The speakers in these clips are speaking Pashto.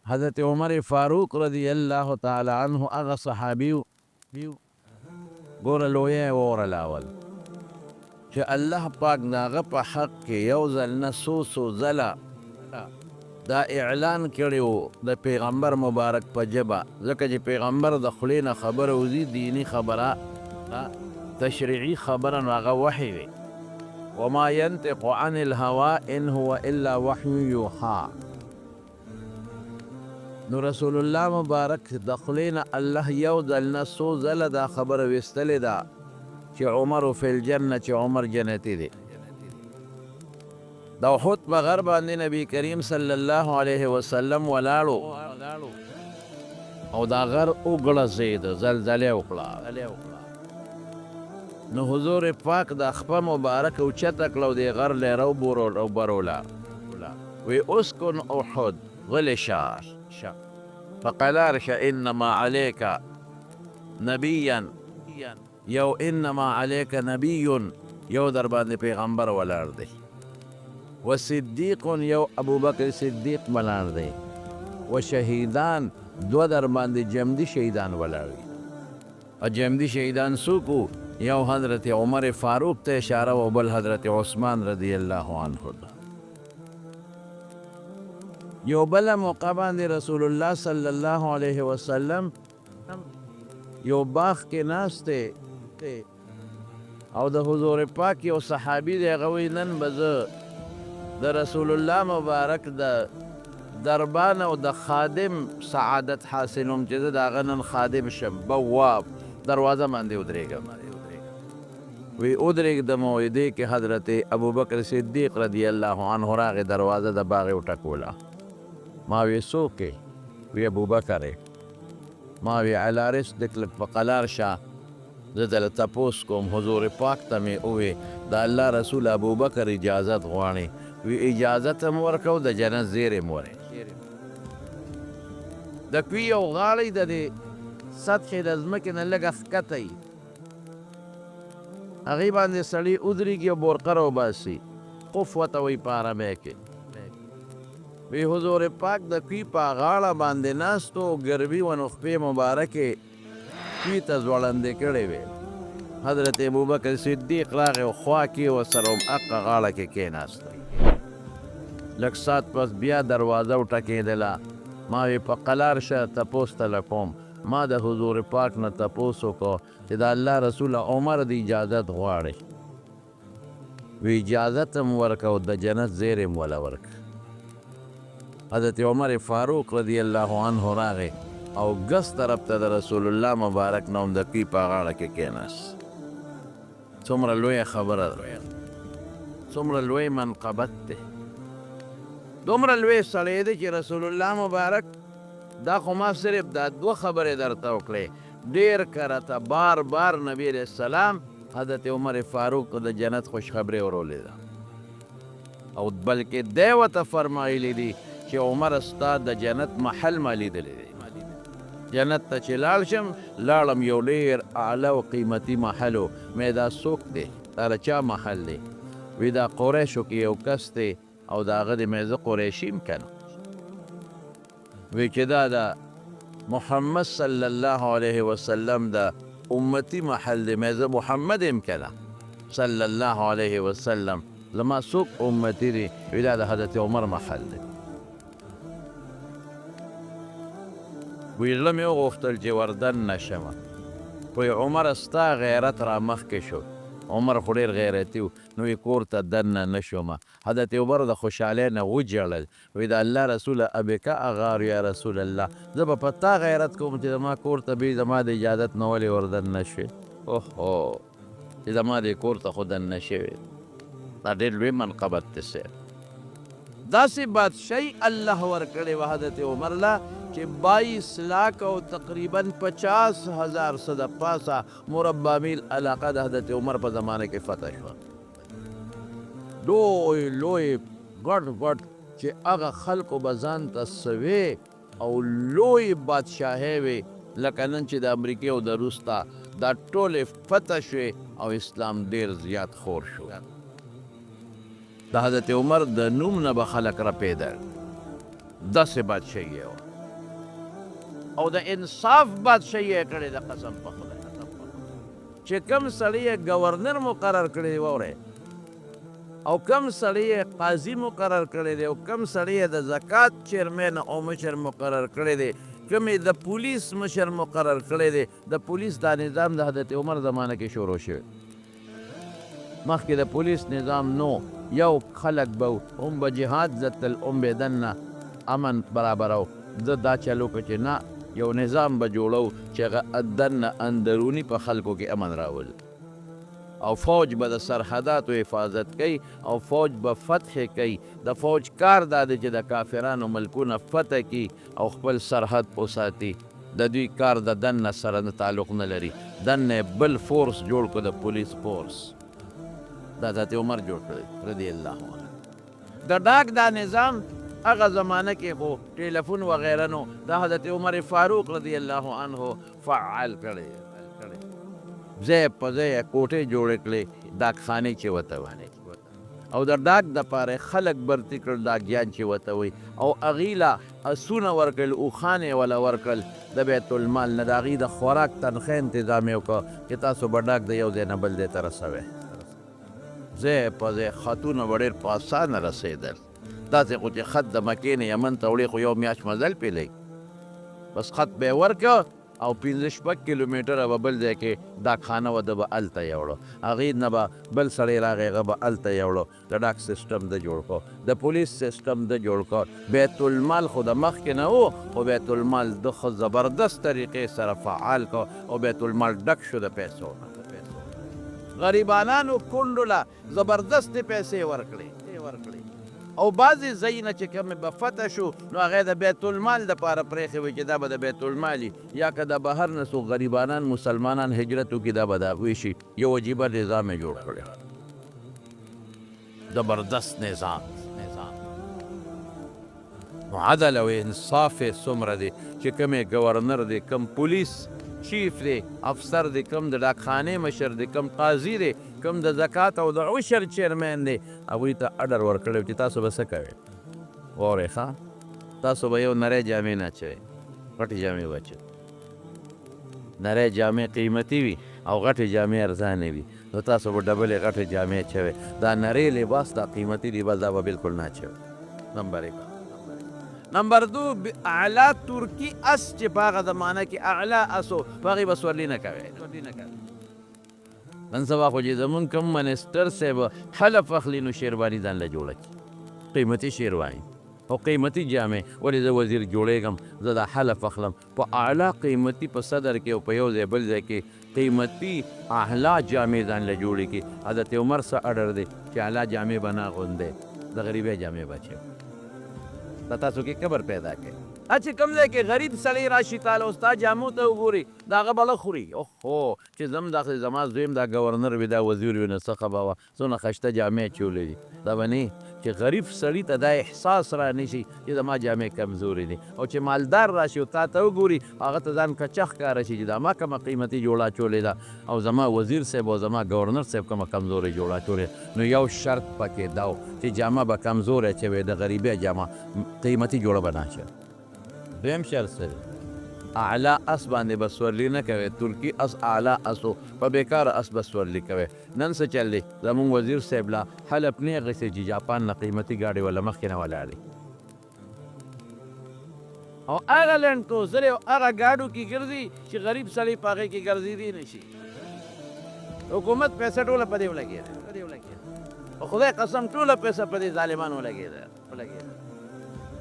حضرت عمر فاروق رضی الله تعالی عنہ هغه صحابیو ګوره لویه ووره لاول چې الله پاک د هغه په حق کې یو ځل نه څو ځله دا اعلان کړی و د پیغمبر مبارک په ژبه، ځکه چې پیغمبر د خولې نه خبره وځي، دیني خبره تشریعي خبره نو هغه وحی وي. وما ينطق عن الهوى ان هو الا وحی یوحى. نو رسول الله مبارک د خولې نه الله یو ځل نه څو ځله دا خبره ویستلې ده چې عمر فی الجنه، چې عمر جنتی دی. د احد په غر باندې نبی کریم صلی الله علیه وسلم ولاړو او دا غر وګړزید، زلزلې وکړه. نو حضور پاک د خپه مبارک اوچته کړه، د غر لیره وبروله، وی اسکن احد غلی شه فقلار شه انما علیک نبیا، یو انما علیک نبی یو در باندې پیغمبر ولاړ دی، و صدیق یو ابو بکر صدیق ولاړ دی، و شهیدان دو در باندې جمدی شهیدان ولاړ دی. او جمدی شهیدان څوک؟ یو حضرت عمر فاروق ته اشاره و بل حضرت عثمان رضی الله عنه. یو بل موقع باندې رسول الله صلی الله علیه وسلم یو باغ کې ناسته او د حضور پاک یو صحابي دی، هغه وایي نن به زه د رسول الله مبارک د دربان او د خادم سعادت حاصلوم چې زه د هغه نن خادم شم، بواب دروازه باندې ودرېږم. وی ودرېږدم او دې کې حضرت ابوبکر صدیق رضی الله عنه راغی، دروازه د باغ یې وټکوله. ما وی څوک یې؟ وی ابوبکر یې. ما وی علی رسلک لږ په قلار شه، زه دله تپوس کوم. حضور پاک ته مې ووی د الله رسول ابوبکر اجازت غواړي. وی اجازت هم ورکو، د جنت زیری م ورې. د کوي یو غاړی د دې سطحې د ځمکې نه لږ ښکته وي، هغې باندې سړي ودرېږي او بورقه راوباسي، قف ورته وایي په عربۍ کې. وی حضور پاک د کوي په غاړه باندې ناست و، ګربي و نخبې مبارکې کوي ته ځوړندې کړې وې. حضرت ابوبکر صدیق راغی او خوا کې ورسره حقه غاړه کې کېناستی. لږ ساعت پس بیا دروازه وټکېدله. ما وی په قلار شه تپوس ته کوم. ما د حضور پاک نه تپوس وکړو چې د الله رسول عمر د اجازت غواړي. وی اجازت هم ورکه او د جنت زیری م وله ورکه. حضرت عمر فاروق رضی الله عنه راغی او ګس طرف ته د رسول الله مبارک نه هم د کوي په غاړه کې کېناست. څومره لویه خبره ده، څومره لوی منقبت دی، دومره لوی سړی دی چې رسول الله مبارک دا خو ما صرف دا دوه خبرې درته وکړې، ډېر کرته بار بار نبی علیه السلام حضرت عمر فاروق د جنت خوشخبري ورولې ده، او بلکې دی ورته فرمایلی دي چې عمر ستا د جنت محل ما لیدلی دی. جنت ته چې لاړ شم، لاړم یو ډېر اعلی او قیمتي محل و. مې دا څوک دی؟ دا د چا محل دی؟ وی دا قریشو کې یو کس دی او د هغه د مې زه قریشي یم که نه. وی چې دا د محمد صلی الله علیه وسلم د امتی محل دی، مې زه محمد یم که نه صلی الله علیه وسلم، زما څوک امتی دی؟ وی دا د حضرت عمر محل دی. وی زړه مې وغوښتل چې وردن نه شمه. وی عمر ستا غیرت را مخکې شو. عمر خو ډېر غیرتي و، نو یې کور ته دننه نه شومه. حضرت عمر د خوشحالۍ نه وجړل. وی د الله رسوله ابکه اغار یا رسول الله، زه به په تا غیرت کوم چې زما کور ته بې زما د اجازت نه ولې وردن نه شوې. اوهو چې زما دې کور ته خو دننه شوې. دا ډېر لوی منقبت دی صاحب. داسې بادشاهي الله ورکړې وه حضرت عمر له چې 22 لاک او تقریبا 50,000 څه د پاسه مربع میل علاقه د حضرت عمر په زمانه کې فتح شوه. لوی لوی ګډ ګډ چې هغه خلکو به ځان ته سوې او لوی بادشاهۍ وې، لکه نن چې د امریکې او د روس ته دا ټولې فتح شوې او اسلام ډېر زیات خور شو. د حضرت عمر د نوم نه به خلک رپېدل. داسې بادشاهي یې وه. او د انصاف بادشاهي یې کړې ده. قسم په خدای چې کم سړی یې ګورنر مقرر کړی دی واورئ او کم سړی یې قاضي مقرر کړی دی او کم سړی یې د زکات چیرمین او مشر مقرر کړی دی کم یې د پولیس مشر مقرر کړی دی. د پولیس دا نظام د حضرت عمر زمانه کې شروع شوی. مخکې د پولیس نظام نو یو خلک به هم به جهاد زتل هم به دننه امن برابرو. زه دا چلو که چې نه یو نظام به جوړو چې هغه دننه اندروني په خلکو کې امن راول او فوج به د سرحداتو حفاظت کوي او فوج به فتح کوي. د فوج کار دا دی چې د کافرانو ملکونه فتح کړي او خپل سرحد وساتي. د دوی کار د دننه سره نه تعلق نه لري. دننه بل فورس جوړ کړو د پولیس فورس. دا حضرت عمر جوړ کړی رضی الله عنه. د ډاک دا نظام هغه زمانه کې خو ټیلیفون وغیره نو دا حضرت عمر فاروق رضی الله عنه فعال کړی. ځای په ځای کوټې جوړې کړې ډاکخانې چې ورته وایي او د ډاک دپاره خلک برتي کړل ډاکیان چې ورته وایي او هغې له اسونه ورکړل اوښانې وله ورکړل د بیت المال نه د هغې د خوراک تنخوا انتظام یې وکړه چې تاسو به ډاک د یو ځای نه بل ځای ته رسوئ. ځای په ځای خطونه به ډېر په اسانه رسېدل. داسې خو چې خط د مکې نه یمن ته وړې خو یو میاشت مزل پې لګي. بس خط به یې ورکړه او 15 کیلومتره به بل ځای کې ډاکخانه وه ده به هلته یوړو. هغې نه به بل سړی راغی هغه به هلته یوړو. د ډاک سیسټم ده جوړ کړو. د پولیس سیسټم ده جوړ کړو. بیت المال خو د مخکې نه و خو بیت المال ده ښه زبردست طریقې سره فعال کړو او بیت المال ډک شو د پیسو نه. غریبانانو کونډو له زبردستې پیسې ورکړې او بعضې ځایونه چې کومې به فتح شو نو هغه د بیت المال دپاره پرېښې وي چې دا به د بیت المال یا که د بهر نه څوک غریبانان مسلمانان هجرت وکړي دا به د هغوی شي. یو عجیبه نظام یې جوړ کړی. زبردست نظام نو عدل او انصاف یې څومره دی چې کوم یې ګورنر دی کم پولیس چیف دی افسر دی کم د ډاکخانې مشر دی کم قاضي دی کم د زکات او د عشر چیرمین دی هغوی ته اډر ورکړی چې تاسو به څه کوئ. واورئ ښه تاسو به یو نری جامې نه اچوئ غټې جامې به اچوئ. نری جامې قیمتي وي او غټې جامې ارزانې وي نو تاسو به ډبلې غټې جامې اچوئ. دا نری لباس دا قیمتي لباس دا به بالکل نه اچوئ. نمبر 1. نمبر 2 اعلی ترکی اس چې په هغه زمانه کې اعلی اسو په هغې به سورلي نه کوئ. نن سبا خو چې زمونږ کوم منسټر صاحب حلف اخلي نو شیرواني ځان له جوړه کړي. قیمتي شیرواني او قیمتي جامې. ولې زه وزیر جوړېږم زه دا حلف اخلم په اعلی قیمتي په صدر کې او په یو ځای بل ځای کې قیمتي اعلی جامې ځان له جوړې کړي. حضرت عمر څه اډر دی چې اعلی جامې به نه اغوندې د غریبۍ جامې به اچوي. دا تاسو کې قبر پیدا کړي. چې کوم ځای کې غریب سړی راشي تعالی او ستا جامو ته وګوري د هغه به له خوري. اوهو چې داسې زما زویم دا ګورنر وي دا وزیر وي نو څه خبره وه څونه ښایسته جامې اچولی دي. دا به نه چې غریب سړي ته دا احساس را نشي چې زما جامې کمزورې دي او چې مالدار راشي او تا ته وګوري هغه ته ځان کچه ښکاره شي چې دا ما کومه قیمتي جوړه اچولې ده او زما وزیر صاحب او زما ګورنر صاحب کومه کمزورې جوړه اچولې. نو یو شرط پکې دا و چې جامه به کمزورې اچوې د غریبۍ جامه قیمتي جوړه به نه اچوې. دویم شرط سره اعلی اس باندې به سورلي نه کوي. ترکي اس اعلی اسو په بیکاره اس به سورلي کوي. نن څه چل دی زمونږ وزیر صاحب لا حلف نه اخیستی چې جاپان نه قیمتي ګاډۍ وله مخکې نه ولاړې او هغه لنډ کوزرې او هغه ګاډو کې ګرځي چې غریب سړی په هغې کې ګرځېدی نه شي. حکومت پیسه ټوله په دې ولګېده او خدای قسم ټوله پیسه په دې ظالمانو ولګېده.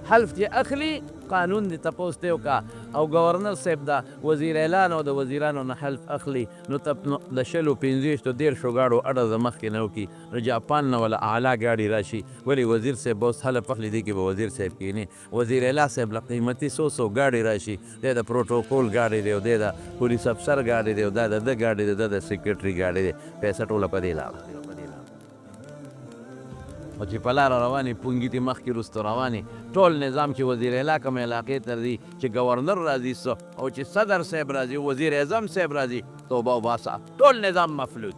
حلف چې اخلي قانون دې تپوس دی وکړه او ګورنر صاحب دا وزیر اعلان او د وزیرانو نه حلف اخلي نو د 15 10 ګاډو اډه د مخکې نه وکړي نو جاپان نه ولا اعلی ګاډي راشي. ولې وزیر صاحب اوس حلف اخلي دی کې به وزیر صاحب کښېني. وزیر اعلی صاحب له قیمتي 100 ګاډي راشي دی د پروټوکول ګاډي دی او دی د پولیس افسر ګاډي دی او دا د ده ګاډي دی د سیکرټري ګاډي دی. پیسه ټوله په دې لاړه او چې په لاره روانې پونګي مخکې وروسته روانې ټول نظام چې وزیر اعلی کوم علاقې ته ځي چې ګورنر راځي او چې صدر صاحب راځي وزیر اعظم صاحب راځي توبه وباسه ټول نظام مفلوج.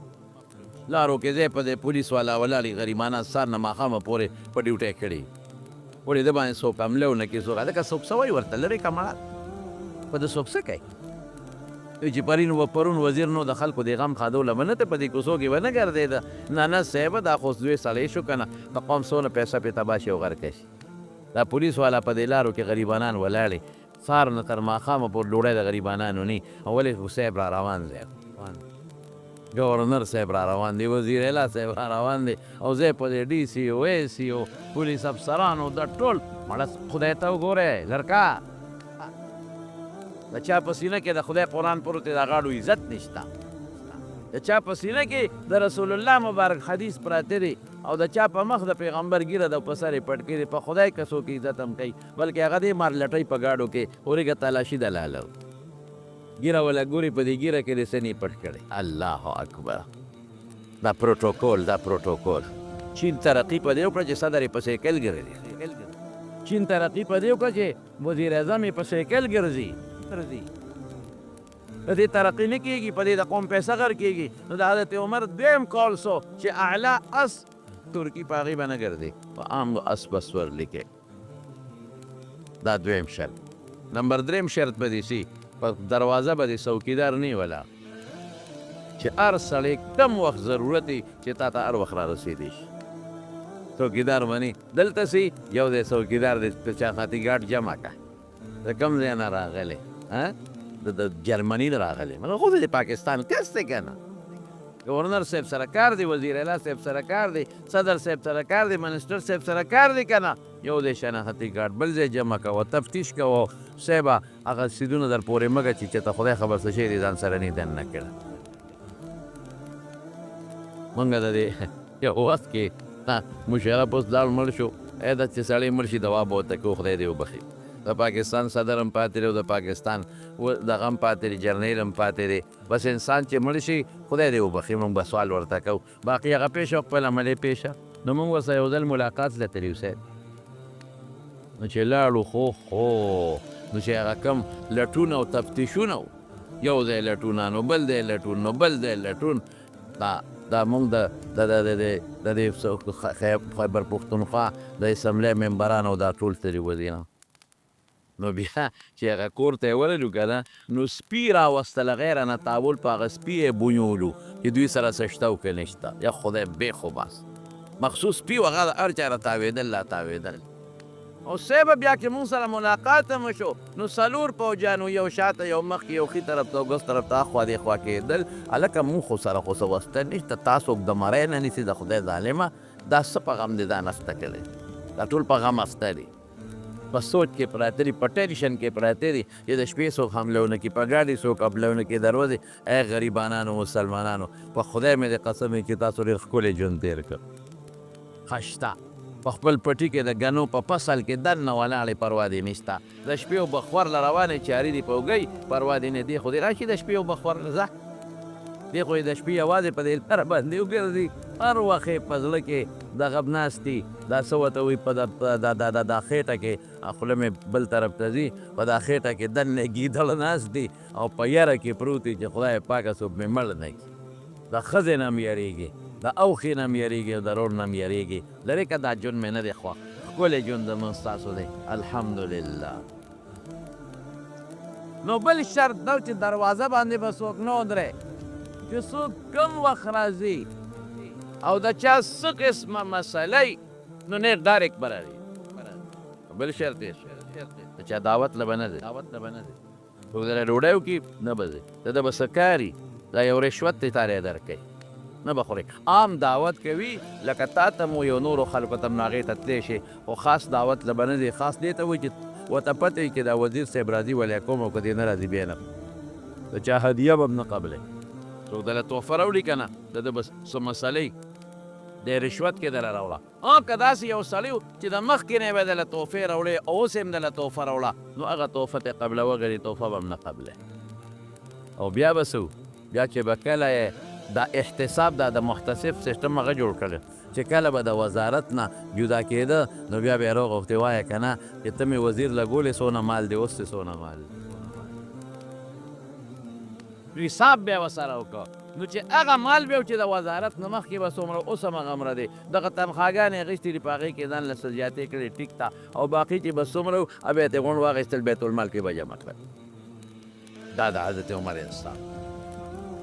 لارو کې ځای په ځای پولیس والا ولاړې غریبانه سهار نه ماښامه پورې په ډیوټۍ کړي. ولې ده باندې څوک حمله ونه کړي څوک هلکه څوک څه وایي ورته لرې که مړه په د څوک څه کوي وایي چې پرون وزیر نو د خلکو د غم خادوله به نه ته په دې کوڅو کې به نه ګرځېده نه صاحبه دا خو دوی سړی شو که نه د قوم څونه پیسه پې تباه شي او غرقه شي دا پولیس والا په دې لارو کې غریبانان ولاړې سهار نه تر ماښامه پورې ډوډۍ د غریبانانو نه او ولې خو صاحب را روان دی گورنر صاحب را روان دی وزیر اعلی صاحب را روان دی او زه په دې ډي سي او اے سي او پولیس افسرانو د ټول مړه خدای ته وګورئ لړکا د چا په سینه کې د خدای قرآن پروت دی د غاړو عزت نشته د چا په سینه کې د رسول الله مبارک حدیث پراته دی او د چا په مخ د پیغمبر ګیره د په سر یې پټ کړي په خدای که څوک عزت هم کوي بلکې هغه دې مار لټۍ په ګاډو کې اورېږه تلاشي د لاله ګیره ولا ګوري په دې ګیره کې د سنې پټ کړي الله اکبر دا پروتوکول چین ترقي په دې وکړه چې صدر یې په سایکل ګرځي چین ترقي په دې وکړه چې وزیر اعظم یې په سایکل ګرځي د دې ترقي نه کېږي په دې د قوم پیسه غر کېږي نو د حضرت عمر دویم قول سو چې اعلی اس ترکي په هغې به نه ګرځي په عام اس به سورلي کې دا دویم شرط نمبر دریم شرط به دې سي په دروازه به دې څوکیدار نه ولا چې هر سړی کم وخت ضرورت وي چې تا ته هر وخت را رسېدی شي څوکیدار مني دلته سي یو دی څوکیدار دی په چا خاطر ګاډ جمع کړه د کوم ځای نه راغلی د جرمني نه راغلی مګر خو د پاکستان کس دی که نه گورنر صاحب سره کار دی وزیر اعلی صاحب سره کار دی صدر صاحب سره کار دی منسټر صاحب سره کار دی که نه یو دی شناختي کارت بل ځای جمع کوه تفتیش کوه صاحبه هغه رسیدونه در پورې مه ږه چې ته خدای خبر څه شی دی ځان سره نه دننه کړه مونږ د دې یو وخت کې مشرف اوس لاړ مړ شو دا چې سړی مړ شي دوا به ورته کوو خدای دې وبخي د پاکستان صدر هم پاتې دی او د پاکستان دغه هم پاتې دی جرنیل هم پاتې دی بس انسان چې مړ شي خدای دې وبخي موږ به سوال ورته کوو باقي هغه پیښه خپل عملي پیښه نو موږ ورسره یو ځل ملاقات له تلي اوسید نو چې لاړو خو نو چې هغه کم لټون او تفتیشونه یو ځای لټونه نو بل دی لټون نو بل دی لټون دا موږ د دې خیبر پښتونخوا د اسمبلی ممبران او دا ټول ترې وزیران نو بیا چې هغه کور ته یې ورلو که نه نو سپي راوستله غیره نه تاول په هغه سپي یې بونیولو چې دوی سره څه شته او که نشته یا خدای بې خو بس مخصوص سپي و هغه هر چا را تاوېدل لا تاوېدل او صاحبه بیا چې مونږ سره ملاقات هم وشو نو څلور پوجانو یو شاته یو مخکې یو ښي طرف ته او ګس طرف ته اخوا دېخوا کېدل هلکه مونږ خو سره خو څه وسته نشته تاسو د مرۍ نه نیسي د خدای ظالمه دا څه په غم دی دا نسته کړی دا ټول په غم استه دي په سوچ کې پراته دي په ټینشن کې پراته دي چې د شپې څوک حمله ونه کړي په ګاډي څوک حمله ونه کړي دروازې ای غریبانانو مسلمانانو په خدای مې د قسم چې تاسو ډېر ښکلی ژوند تېر کړ ښه شته په خپل پټي کې د ګنو په فصل کې دننه ولاړې پروا دې نشته د شپې او بخور له روانې چارې دي په اوږۍ پروا دې نه دی خو دې راشي د شپې او بخور له ځه دی خو یې د شپې یوازې په دې لاره باندې وګرځي هر وخت یې په زړه کې دغه ناست دي دا څه ورته وایي په دا خېټه کې خوله مې بل طرف ته ځي په دا خېټه کې دننه ګیدړ ناست دي او په یاره کې پروت دي چې خدای پاکه څوک مې مړ نه کړي د ښځې نه هم یېرېږي د اوښې نه هم یېرېږي او د رور نه هم یېرېږي لرې که دا ژوند مې نه دی خوښ ښکلی ژوند زموږ ستاسو دی الحمدلله نو بل شرط دا چې دروازه باندې به څوک نه ودرې چې څوک کم وخت راځي او د چا څه قسمه مسئله نو نه ډایرکټ به راځي بل شرط یې د چا دعوت له به نه دی څوک دله ډوډۍ وکړي نه به ځي د ده به څه کاري دا یو رشوت دی تاله درکوي نه به خوري عام دعوت کوي لکه تا ته مو یو نورو خلکو ته هم هغې ته تللی شي خو خاص دعوت له به نه دی خاص دې ته وایي چې ورته پته وي چې دا وزیر صاحب راځي ولیکم او که دې نه راځي بیا نه د چا هدیه به هم نه قبلوي څوک دله تحفه راوړي که نه د ده به څه مسلې د رشوت کې دله راوړه که داسې یو سړی و چې د مخکې نه به دله تحفې راوړې اوس هم دله تحفه راوړه نو هغه تحفه ته قبلوه ګڼي تحفه به هم نه قبلوي او بیا به څه بیا چې به کله دا احتساب دا د محتسب سیستم هغه جوړ کړی چې کله به د وزارت نه جدا کېده نو بیا به یې راغوښتې وایه که نه چې ته مې وزیر لګولې څونه مال دی اوس دې څونه مال دی حساب بیا ورسره وکړه نو چې هغه مال بیا چې د وزارت نه مخکې به څومره اوس هم هغه دی دغه تنخواګانې اخیستې دي په هغې کې ځان له څه زیاتې کړې ټیک ته او باقي چې به څومره بیا یې غونډ واخیستل بیت المال کې به جمع کړل دا د حضرت عمر انصاف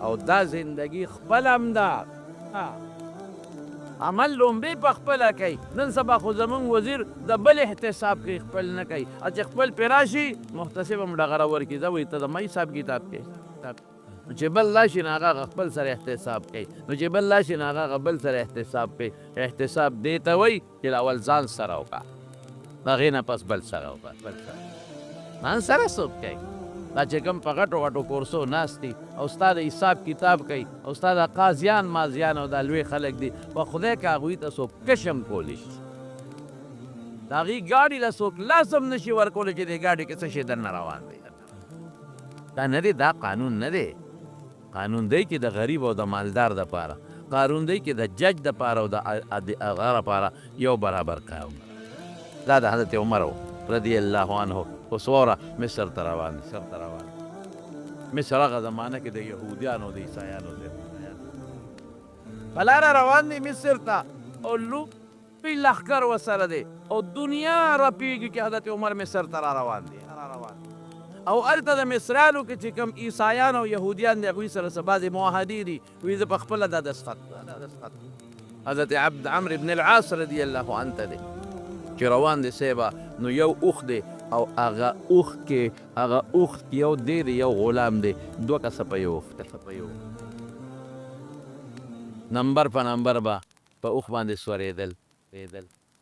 او دا زندگی خپل هم ده عمل لومبی په خپله کوي. نن سبا خو زمونږ وزیر د بل احتساب کوي، خپل نه کوي. چې خپل پرې راشي محتسب هم ډغره ورکړي، ځه وایي ته د ما حساب کتاب کوي. نو چې بل راشي نو هغه خپل سره احتساب کوي، نو چې بل راشي نو هغه بل سره احتساب کوي. احتساب دې ته وایي چې اول ځان سره وکړه، د هغې نه پس بل سره وکړه. بل سره ځان سره څوک کوي؟ دا چې کوم په غټو غټو کورسو ناست دي او ستا د حساب کتاب کوي او ستا د قاضیان مازیان او دا لوی خلک دي، په خدای که هغوی ته څوک کشم کولی شي، د هغې ګاډي له څوک لاس هم نشي ورکولی چې دې ګاډي کې څه شی دننه روان دی. دا نه دی، دا قانون نه دی. قانون دی چې د غریب او د مالدار دپاره، قانون دی چې د جج دپاره او د هغه دپاره یو برابر کار. دا د حضرت عمر رضی الله عنه اوس وره مصر ته روان دي. مصر ته روان دي. مصر هغه زمانه کې د یهودیانو د عیسایانو په لاره روان دي مصر ته او لوی لښکر ورسره دی او دنیا رپېږي چې حضرت عمر مصر ته را روان دي. او هلته د مصریانو کې چې کوم عیسایان او یهودیان دي هغوی سره څه بعضې معاهدې دي، وایي زه په خپله دا دستخط حضرت عمرو بن العاص رضی الله عنه ته دی چې روان دی صیبه. نو یو اوښ دی او هغه اوښ کې یو دی دی یو غلام دی، دوه کسه په یو نمبر په نمبر به په اوښ باندې سورېدل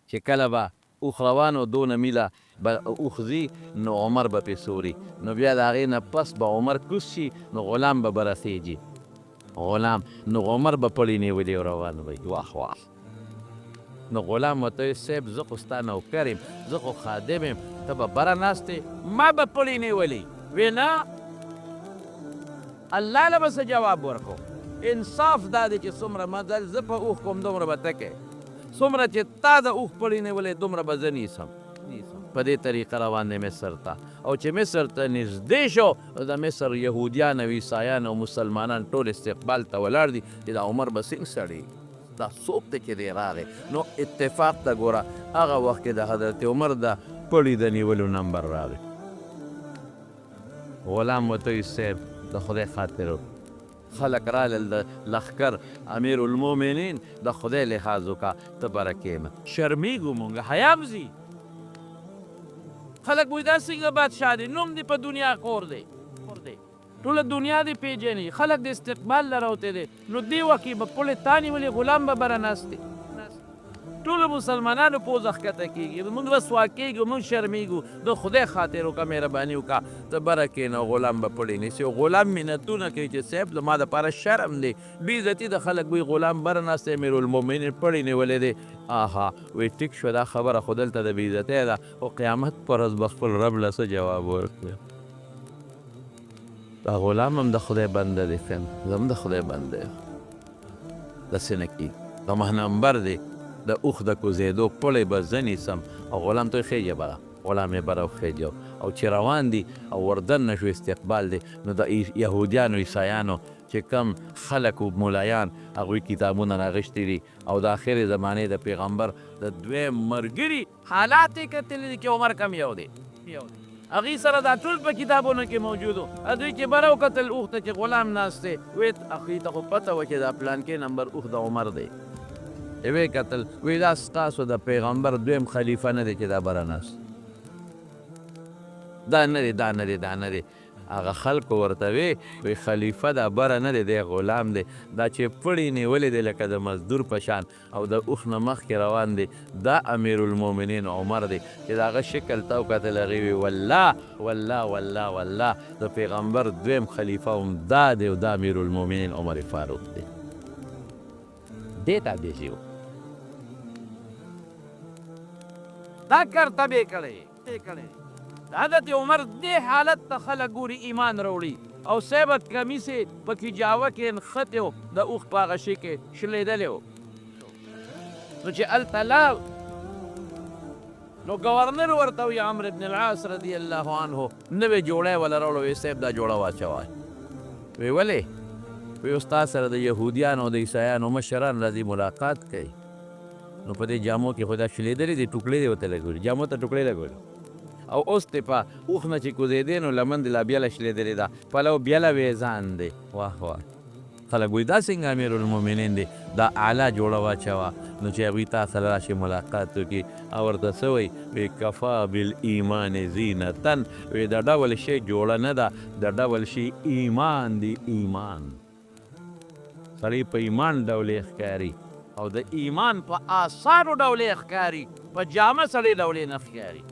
چې کله به اوښ روان او دونه میله به اوښ ځي نو عمر به پرې سوري، نو بیا د هغې نه پس به عمر کوز شي نو غلام به برسېږي. نو عمر به پړی نیولې او روان به واه واه. نو غلام ورته وایي صاحب زه خو ستا نوکر یم، زه خو خادم یم، ته به بره ناست یې، ما به پړی نیولې. وی نه، الله له به څه جواب ورکړو. انصاف دا دی چې څومره مزل زه په اوښ کوم دومره به ته کوې، څومره چې تا د اوښ پړی نیولې دومره به زه نیسم. په دې طریقه روان دی مصر ته. او چې مصر ته نږدې شو د مصر یهودیان او عیسایان او مسلمانان ټول استقبال ته ولاړ دي چې دا عمر به څنګه سړی دا څوک دی چې دی راغی. نو اتفاق ته ګوره هغه وخت کې د حضرت عمر د پړي د نیولو نمبر راغی. غلام ورته وایي صاحب د خدای خاطر خلک رالل د لښکر امیر المؤمنین د خدای لحاظ وکړه ته بره کښېنه. شرمېږو مونږ، حیا م ځي. خلک وایي دا څنګه بادشاه دی، نوم دی په دنیا خور دی، ټوله دنیا دی پیژني، خلک د استقبال له راوتی دی. نو دې وخت کې به پړې تا نیولې، غلام به بره ناست دی. ټولو مسلمانانو پوزه ښکته کېږي، موږ رسوا کېږو، موږ شرمېږو. د خدای خاطر وکړه، مهرباني وکړه، ته بره کښېنه. غلام به پړې نیسي او غلام منتونه کوي چې صاحب زما دپاره شرم دی، بېعزتي د خلک وایي غلام بره ناست دی، امیرالمؤمنین پړې نیولې دی. آها وایي ټیک شوه، دا خبره خو دلته د بېعزتۍ ده، خو قیامت پر ورځ به خپل رب له څه جواب ورکړي. دا غلام هم د خدای بنده دی، فهم زم د خدای بنده یم، داسې نه کېږي. زما نمبر دی د اوښ د کوزېدو پړی به زه نیسم او غلام ته یې خېجه بره، غلام یې بره وخېجه او چې روان دي او وردننه شو استقبال دی. نو د یهودیانو عیسایانو چې کم خلک و ملایان هغوی کتابونه راغشتي دي او د آخرې زمانې د پیغمبر د دویم ملګري حالات یې کتلي دي چې عمر کم یو دی. هغې سره دا ټول په کتابونو کې موجود و. دوی چې بره وکتل اوښ ته چې غلام ناست دی، وایي هغې ته خو پته وه چې دا پلانکې نمبر اوښ د عمر دی. وی کتل وی دا ستاسو د پیغمبر دویم خلیفه نه دی چې دا بره ناست، دا نه دی. هغه خلکو ورته وی خلیفه دا بره نه دی، دی غلام دی. دا چې پړی نیولې دی لکه د مزدور په شان او د اوښ نه مخکې روان دی، دا امیرالمؤمنین عمر دی. چې د هغه شکل ته وکتل، هغې وی والله د پیغمبر دویم خلیفه هم دا دی او دا امیرالمؤمنین عمر فاروق دی. دې ته دیجیو دا کار تبې کړی. د حضرت عمر دې حالت ته خلک ګوري ایمان راوړي او صیبت کمیس یې په کجاوه کې نښتی و، د اوښ په هغه شي کې شلېدلی و. نو چې هلته لاړ نو ګورنر ورته وایي عمرو بن العاص رضی الله عنه نوې جوړی وله راوړه. وایي صاحب دا جوړه واچوئ. وی ولې؟ وی استاد سره د یهودیانو او د عیسایانو مشران راځي ملاقات کوي. نو په دې جامو کې خو دا شلېدلې دي، ټوکړې دې ورته لګولي، جامو ته ټوکړې لګولي. او اوس ته په اوښ نه چې کوزېدې نو لمن دې لا بیله شلېدلې ده پلو بیله وې ځان دی واه واه خلک وایي دا څنګه امیرالمؤمنین دی دا اعلی جوړه واچوه نو چې هغوی تا سره راشي ملاقات وکړي او ورته څه وایي وی کفا بالایمان زینتن وی د ډول شی جوړه نه ده د ډول شي ایمان دی ایمان سړی په ایمان ډولې ښکاري او د ایمان په آثارو ډولې ښکاري په جامه سړی ډولې نه ښکاري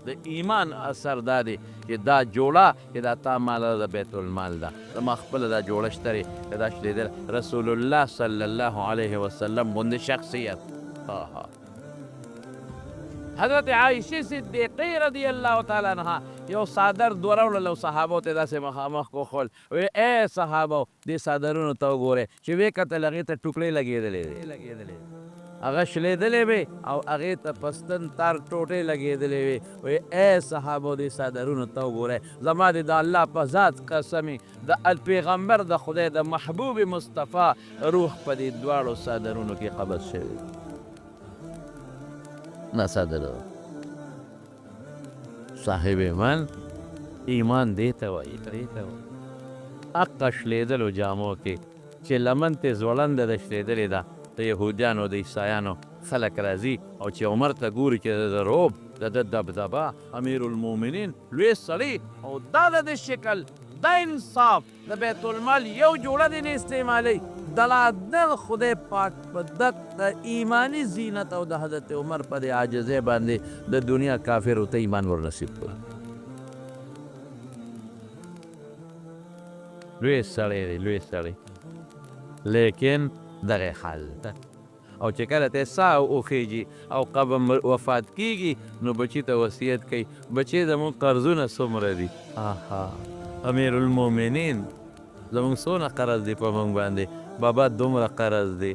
د ایمان اثر دا دی چې دا جوړه چې دا تا ماله د بیت المال ده زما خپله دا جوړه شته دی که دا شلېدل رسول الله صلی الله علیه وسلم غوندې شخصیت حضرت عایشې صدیقې رضی الله تعالی عنها یو څادر دوه راوړل او صحابو ته داسې مخامخ وښول وی ای صحابو دې څادرونو ته وګورئ چې ویې کتل هغې ته ټوکړې لګېدلې دي هغه شلېدلې وې او هغې ته پستن تار ټوټې لګېدلې وې وی ای صحابو دې څادرونو ته وګورئ زما دې د الله په ذات قسمې د پیغمبر د خدای د محبوب مصطفی روح په دې دواړو څادرونو کې قبض شوی نه څادر صاحب ایمان دې ته وایي حقه شلېدلو جامو کې چې لمن ته ځوړنده د شلېدلې ده د یهودیانو د عیسایانو خلک راځي او چې عمر ته ګوري چې د روب د دبدبه امیرالمؤمنین لوی سړی او دا د شکل دا انصاف د بیت المال یو جوړه دې نه استعمالوي دلادل خدای پاک په دغه ایمانی زینت او د حضرت عمر په دې عاجزۍ باندې د دنیا کافرو ته ایمان ور نصیب کړ لوی سړی دی لوی سړی لیکن دغه حال ده او چې کله ته ساه وخیږي او قبر وفات کیږي نو بچي ته وصیت کوي بچي زموږ قرضونه څومره دي امیرالمؤمنین زموږ څونه قرض دی په موږ باندې بابا دومره قرض دی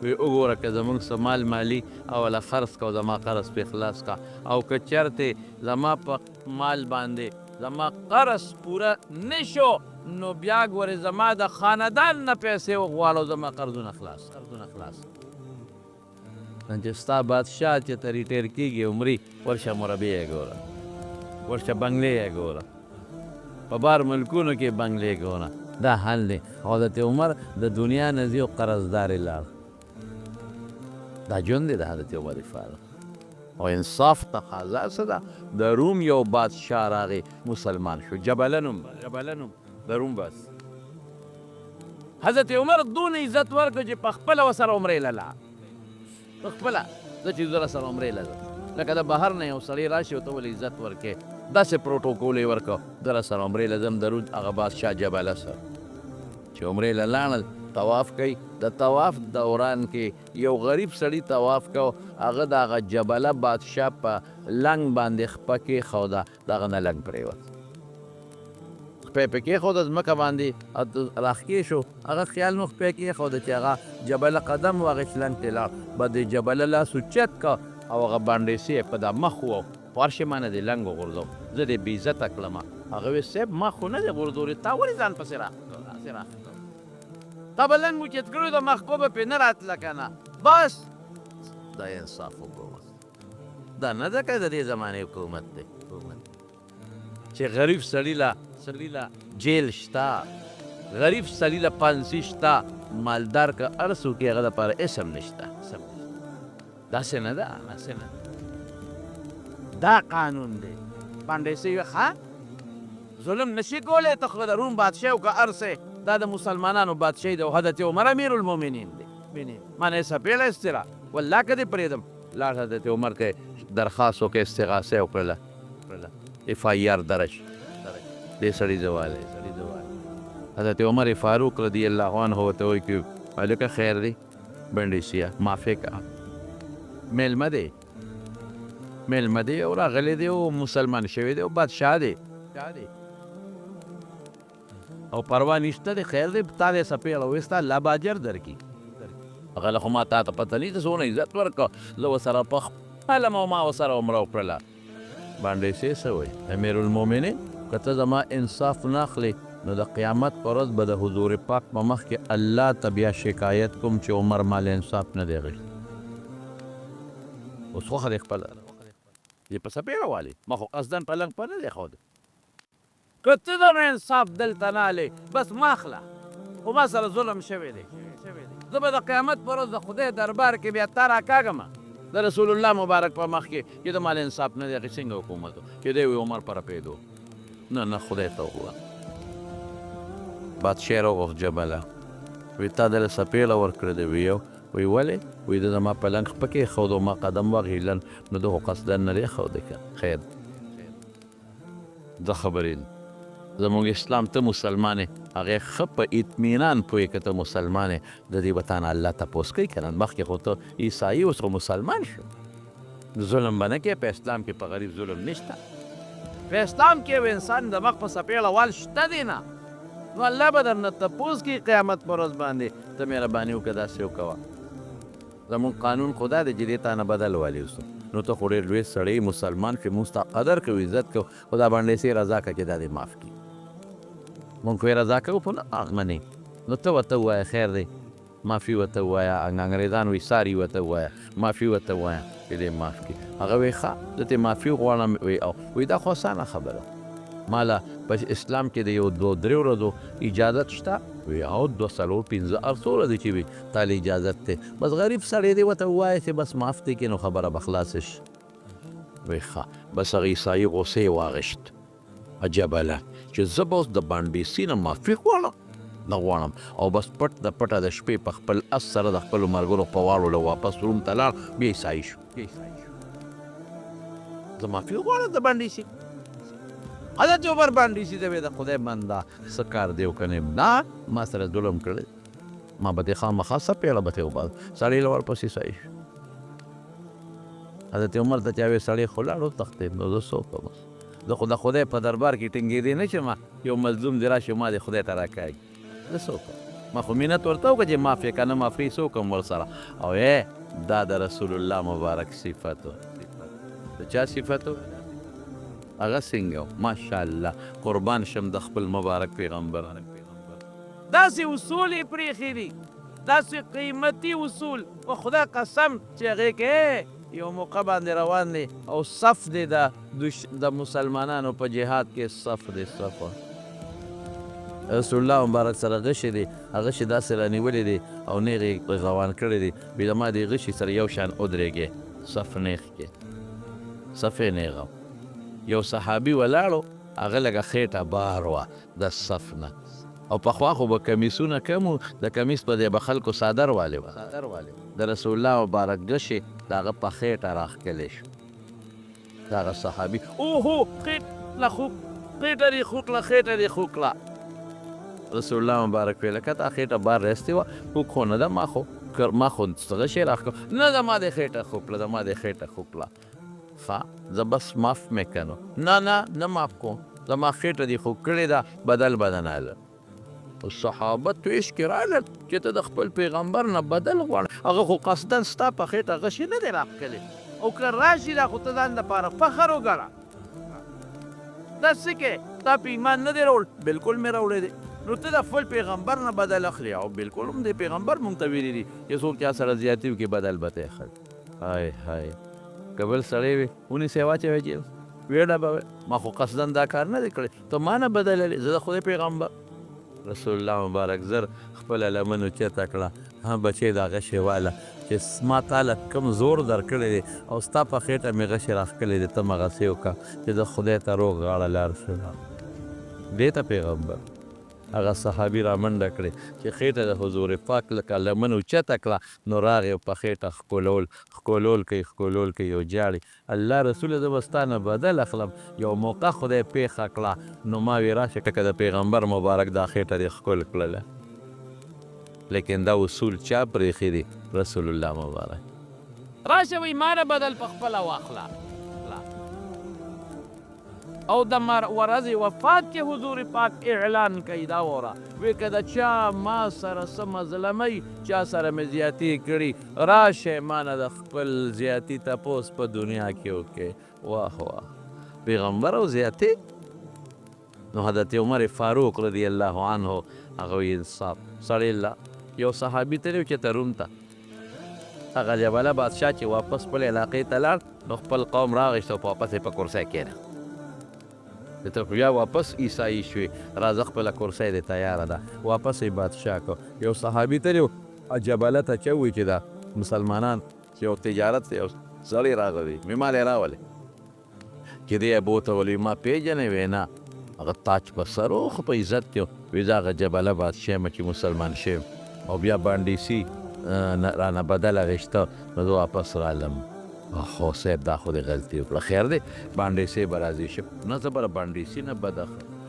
وی وګوره که زموږ څه مال مالي اوله خرڅ کو زما قرض پې خلاص کا او که چرته زما په مال باندې زما قرض پوره نشو نو بیا ګورې زما د خاندان نه پیسې وغواړو زما قرضونه خلاص چې ستا بادشاه چې ته ریټیر کېږي عمري ورشه مربی یې ګوره ورشه بنګلې یې ګوره په بار ملکونو کې بنګلې ګوره دا حل دی حضرت عمر د دنیا نه ځي او قرضدارې لاړ دا ژوند دی د حضرت عمر فاروق او انصاف تقاضا څه ده د روم یو بادشاه راغی مسلمان شو جبلنم د روم بس حضرت عمر دون عزت ورکړه چې په خپله ورسره عمرې له لاړ په خپله زه چې زه راسره عمرې له ځم لکه د بهر نه یو سړی راشي او ته ولې عزت ورکې داسې پروټوکول یې ورکړه زه راسره عمرې له ځم د روم هغه بادشاه جبله سره چې عمرې له لاړل طواف کوي د طواف دوران کې یو غریب سړي طواف کو هغه د هغه جبله بادشاه په لنګ باندې خپه کېښوده د هغه نه لنګ پرېوت خپې پې کېښوده ځمکه باندې راښکې شو هغه خیال نو خپې کېښوده چې هغه جبله قدم واغېست لنګ ته لاړ به د جبله لاس اوچت که او هغه بانډیسي یې په دا مخ و فرش یې مانه د لنګ وغورځو زه دې بې عزته کړم هغه وی صاحب مخ خو نه دی غورځولې تا ولې ځان پسې راخته تا به لنګ اوچت کړی د مخ به پې نه راتله که نه بس دا انصاف حکومت دا نه ده که د دې زمانې حکومت دی چې غریب سړي له جیل شته غریب سړي له پانسي شته مالدار که هر څوک یې هغه دپاره اسم نشته داسې نه ده داسې نه دا قانون دی پانډیسي وي ښه ظلم نشي کولی ته خو د روم بادشاه او که هر څه دا د مسلمانانو بادشاهي دی او حضرت عمر امیرالمؤمنین دی معنی څپېړه استرا والله که دې پرېږدم لاړ حضرت عمر ته درخواست وکړه استغاثه وکړله اف آی آر درج دې سړي زوالی حضرت عمر فاروق رضی الله عنه ورته وایي چې هلکه خیر دی بنډیسیه معافی که میلمه دی او راغلی دی او مسلمان شوی دی او بادشاه دی او پروا نشته دی خیر دی تا دې څپېړه وایسته الله به اجر درکړي هغه له خو ما تا ته پته نشته څونه عزت ورکړه زه ورسره په خپله ما ورسره عمره وکړله باندې څه وایي امیرالمؤمنین که ته زما انصاف نه اخلې نو د قیامت په ورځ به د حضور پاک په مخ کې الله ته بیا شکایت کوم چې عمر مال انصاف نه دی غوښتی اوس خوښه دی خپله چې په سپېړه والي ما خو قصدن پلنګ په نه دی ښود که ته درنه انصاف دلته نه هلې بس ما اخله خو ما سره ظلم شوی دی زه به د قیامت په ورځ د خدای دربار کې بیا تا راکاږم د رسول الله مبارک په مخ کې چې د مال انصاف نه دی هغې څنګه حکومت و چې دی وي عمر په رپېدو نه خدای ته وګوره بادشاه راوغوښت جبله وی تا دله سپېړه ورکړې ده وی وی ولې وی د زما پلنګ پکې ایښود او ما قدم واغېلن نو ده خو قصدن نه دی ایښودی که خیر د خبرې زموږ اسلام ته مسلمان هغې ښه په اطمینان پوهې که ته مسلمان د دې به تا نه الله تپوس کوي که نه مخکې خو ته عیسایي اوس خو مسلمان شو ظلم به نه کوې په اسلام کې په غریب ظلم نشته په اسلام کې یو انسان د مخ په سپېړه وال شته دی نه نو الله به درنه تپوس کوي قیامت په ورځ باندې ته مهرباني وکړه داسې وکوه زموږ قانون خو دا دی چې دې تا نه بدل والي اوسو نو ته خو ډېر لوی سړی مسلمان چې موږ ستا قدر کوو عزت کوو خو دا باندې سې رضا کړه چې دا دې معاف کړي مونږ خو یې رضا کوو خو نه منې نو ته ورته ووایه خیر دی معافي ورته ووایه انګریزان وایي ساري ورته ووایه معافي ورته ووایه چې دې معاف کړي هغه وایي ښه زه ترې معافي غواړم وایي دا خو اسانه خبره ماله په اسلام کې د یو دوه درې ورځو اجازت شته وایي او دوه څلور پنځه هر څو ورځې چې وي تا له اجازت دی بس غریب سړی دی ورته ووایه چې بس معاف دی کړي نو خبره به خلاصه شي وایي ښه بس هغه عیسایي غوسې یې واغېشت عجبله چې زه به اوس د بانډیسي نه معافي غواړم نه غواړم او بس پټ د پټه د شپې په خپل اس سره د خپلو ملګرو په واړو له واپس روم ته لاړ بیا عیسایي شو زه معافي غواړم د بانډیسي حضرت عمر بانډیسي ته ویې د خدای بنده څه کار دی وکنې نه ما سره ظلم کړی ما به دې خامخا سپېړه به ترې وباسم سړی له ورپسې عیسایي شو حضرت عمر ته چا ویې سړی خو لاړ وتښتېد نو زه څه وکړم زه خو د خدای په دربار کې ټینګېدی نه شم یو مظلوم دې راشي ما دې خدای ته راکاږي زه څه وکړم ما خو مینت ورته وکړه چې معاف یې که نه معافي څه وکړم ورسره او دا د رسول الله مبارک صفت و د چا صفت و هغه څنګه ماشاءالله قربان شم د خپل مبارک پیغمبر داسې اصول یې پرېښي دي داسې قیمتي اصول په خدای قسم چې هغې کې یو موقع باندې روان دی او صف دی د مسلمانانو په جهاد کې صف دی صف رسول الله مبارک سره غشي دی هغه غشي داسې رانیولې دي او نیغې یې غوان کړی دی بیا د ما دې غشي سره یو شان ودرېږې صف نیغ کې صف یې نیغ یو صحابي ولاړو هغه لږه خېټه بار وه د صف نه او پخوا خو به کمیسونه کم و د کمیس په دی به خلکو څادر والې وه د رسول الله مبارک غشي د هغه په خېټه راښکلی شو د هغه صحابي اوهو خېټه دې خوکړه خېټه دې خوکړه رسول الله مبارک ویې لکه تا خېټه بار رستی وه خوک خو نه ده ما خو څه غشی راښکړه نه د ما دې خېټه خوکړه د ما دې خېټه خوکړه زه بس معاف مې کنو نه معاف کوم زما خېټه دې خوک کړې ده بدل بدناله صحابه تویش کې راغلل چې ته د خپل پیغمبر نه بدل غواړې هغه خو قصدن ستا په خېټه غشي نه دی راښکلی او که راشي دا خو ته ځان دپاره فخر وګڼه دا څه کې تا په ایمان نه دی راوړ بلکل مې راوړی دی نو ته د خپل پیغمبر نه بدل اخلي او بلکل هم د پیغمبر مونږ ته ویلي دي چې څوک چا سره زیاتي وکړي بدل به ته اخلي های که بل سړی وي ونیسئ واچوئ جیل ویډه به ما خو قصدن دا کار نه دی کړی ته ما نه بدللی زه د خدای پیغمبر رسول الله مبارک زر خپله لمن اوچته کړه ها بچی د هغه شیواله چې ما تاله کوم زور درکړی دی او ستا په خېټه مې غشی راښکلی دی ته مغسې وکړه چې د خدای ته روغ غاړه لاړ شم دې ته پیغمبر هغه صحابي را منډه کړې چې خېټه د حضور پاک لکه لمن اوچته کړه نو راغې په خېټه ښکلول کوي یو جاړي الله رسوله زه به ستا نه بدل اخلم یو موقع خدای پېښه کړه نو ما وی راشه که د پیغمبر مبارک دا خېټه دې ښکل کړله لیکن دا اصول چا پرېښي دي رسول الله مبارک راشه وی ما نه بدل په خپله واخله او د ورځې وفات کې حضور پاک اعلان کوي دا وره وی که د چا ما سره څه مظلمۍ چا سره مې زیاتي کړي راشئ ما نه د خپل زیاتي تپوس په دنیا کې وکړئ واه پیغمبر او زیاتي نو حضرت عمر فاروق رضی الله عنه هغه انصاف سړی الله یو صحابي تللی و چې ته روم ته هغه جبله بادشاه چې واپس خپل علاقې ته لاړ نو خپل قوم راغېست او واپس یې په کرسۍ کېنه ته بیا واپس عیسایي شوې راځه خپله کرسۍ دې تیاره ده واپس یې بادشاه کو یو صحابي تللی و جبله ته چې ووایي چې دا مسلمانان چې یو تجارت یو سړی راغلی مې مال یې راولې چې دی یې بوتولی ما پېژنې وی نه هغه تاج په سر و خو په عزت کې وی زه هغه جبله بادشاه یم چې مسلمان شویم او بیا بانډیسي رانه بدل اخېسته نو زه واپس رالم خو صاحب دا خو دې غلطي وکړه خیر دی بانډیسۍ به راضي شم نه زه به بانډیسي نه بده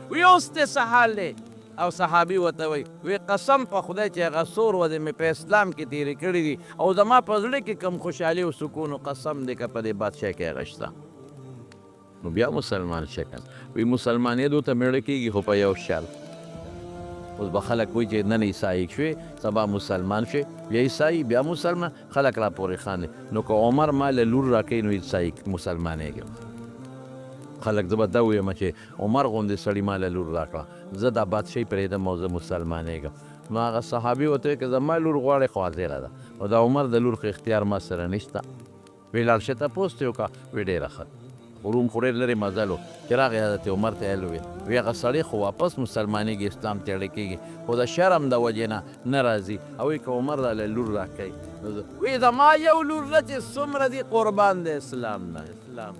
وی اوس دې څه حال دی او صحابي ورته وایي وی قسم په خدای چې هغه څو ورځې مې په اسلام کې تېرې کړي دي او زما په زړه کې کوم خوشحالي او سکون و قسم دی که په دې بادشاه کې هغه شته نو بیا مسلمان شکن وی مسلمانېدو ته مېړه کېږي خو په یو شال اوس به خلک وایي چې نن عیسایي شوې سبا مسلمان شوې بیا عیسایي بیا مسلمان خلک را پورې خاندي نو که عمر ما له لور راکوي نو عیسایي مسلمانېږم خلک زه به دا ویم چې عمر غوندې سړي ما له لور راکړه زه دا بادشاهي پرېږدم او زه مسلمانېږم نو هغه صحابي ورته وایي که زما لور غواړې خو حاضره ده او دا عمر د لور خو اختیار ما سره نشته وی لاړ شه تپوس ترې وکړه وی ډېره ښه روم خو ډېر لرې مزل و چې راغی حضرت عمر ته یې وی هغه سړی خو واپس مسلمانېږي اسلام ته اړه کېږي خو د شرم د وجې نه راځي او وی که عمر راله لور راکوي وی زما یو لور ده چې څومره دي قربان د اسلام نه اسلام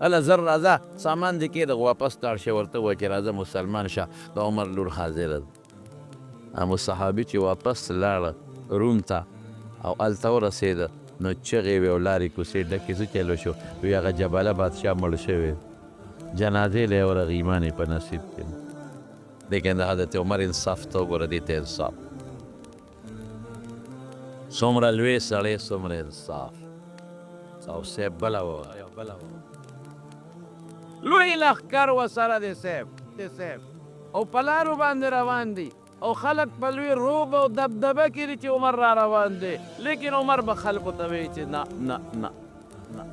هله زر راځه سامان دې کېږده واپس لاړ شه ورته ووایه چې راځه مسلمان شه د عمر لور حاضره ده همو صحابي چې واپس لاړه روم ته او هلته ورسېده نو چغې وې او لارې کوڅې ډکې څه چلو شو وی هغه جبله بادشاه مړ شوی جنازې له یې ورغې ایمان یې په نصیب کې لیکن د حضرت عمر انصاف ته وګوره دې ته انصاف څومره لوی سړی څومره انصاف او صاحب بله ووایه لوی لښکر ورسره دی صاحب او په لارو باندې روان دي او خلک په لوی روب او دبدبه کې دي چې عمر را روان دی لیکن عمر به خلکو ته وایي چې نه نه نه نه